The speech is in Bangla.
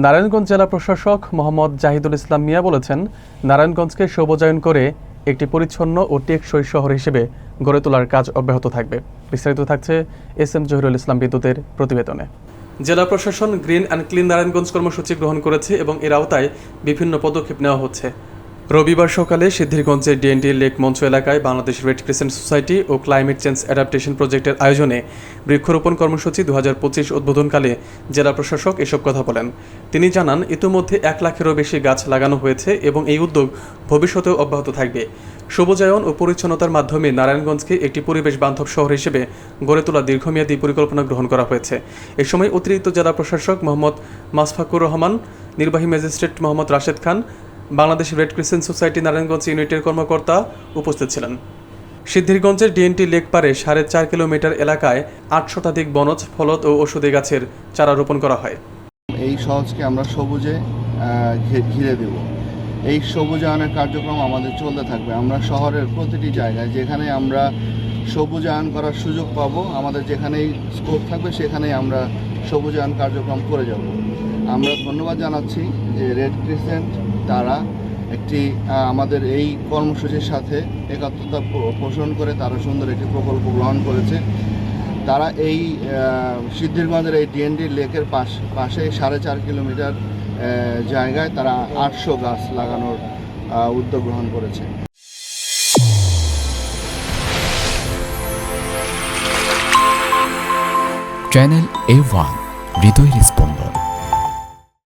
নারায়ণগঞ্জ জেলা প্রশাসক মোহাম্মদ জাহিদুল ইসলাম মিয়া বলেছেন, নারায়ণগঞ্জকে সবুজায়ন করে একটি পরিচ্ছন্ন ও টেকসই শহর হিসেবে গড়ে তোলার কাজ অব্যাহত থাকবে। বিস্তারিত থাকছে এস.এম. জহিরুল ইসলাম বিদ্যুতের প্রতিবেদনে। জেলা প্রশাসন গ্রিন অ্যান্ড ক্লিন নারায়ণগঞ্জ কর্মসূচি গ্রহণ করেছে এবং এর আওতায় বিভিন্ন পদক্ষেপ নেওয়া হচ্ছে। রবিবার সকালে সিদ্ধিরগঞ্জের ডিএনডি লেক মঞ্চ এলাকায় বাংলাদেশ রেড ক্রিসেন্ট সোসাইটি ও ক্লাইমেট চেঞ্জ অ্যাডাপ্টেশন প্রজেক্টের আয়োজনে বৃক্ষরোপণ কর্মসূচি 2025 উদ্বোধনকালে জেলা প্রশাসক এসব কথা বলেন। তিনি জানান, ইতিমধ্যে 1 লাখেরও বেশি গাছ লাগানো হয়েছে এবং এই উদ্যোগ ভবিষ্যতেও অব্যাহত থাকবে। সবুজায়ন ও পরিচ্ছন্নতার মাধ্যমে নারায়ণগঞ্জকে একটি পরিবেশ বান্ধব শহর হিসেবে গড়ে তোলা দীর্ঘমেয়াদী পরিকল্পনা গ্রহণ করা হয়েছে। এ সময় অতিরিক্ত জেলা প্রশাসক মোহাম্মদ মাসফাকুর রহমান, নির্বাহী magistrate Mohammad Rashed Khan, Bangladesh red crescent society Narayanganj ইউনিটের কর্মকর্তা উপস্থিত ছিলেন। সিদ্ধিরগঞ্জের ডিএনটি লেক পারে 4.5 কিলোমিটার এলাকায় 8 শতাধিক বনজ, ফলদ ও ঔষধি গাছের চারা রোপণ করা হয়। এই শহরকে আমরা সবুজে ঘিরে দেব। এই সবুজায়নের কার্যক্রম আমাদের চলতে থাকবে। আমরা শহরের প্রতিটি জায়গায় যেখানে আমরা সবুজায়ন করার সুযোগ পাবো, আমাদের যেখানেই স্কোপ থাকবে সেখানেই আমরা সবুজায়ন কার্যক্রম করে যাব। আমরা ধন্যবাদ জানাচ্ছি যে রেড ক্রিসেন্ট তারা একটি আমাদের এই কর্মসূচির সাথে একাত্মতা পোষণ করে তারা সুন্দর একটি প্রকল্প গ্রহণ করেছে। তারা এই সিদ্ধিরগঞ্জের এই ডিএনডি লেকের পাশে 4.5 কিলোমিটার জায়গায় তারা 800 গাছ লাগানোর উদ্যোগ গ্রহণ করেছে। চ্যানেল A1 হৃদয়ের স্পন্দন।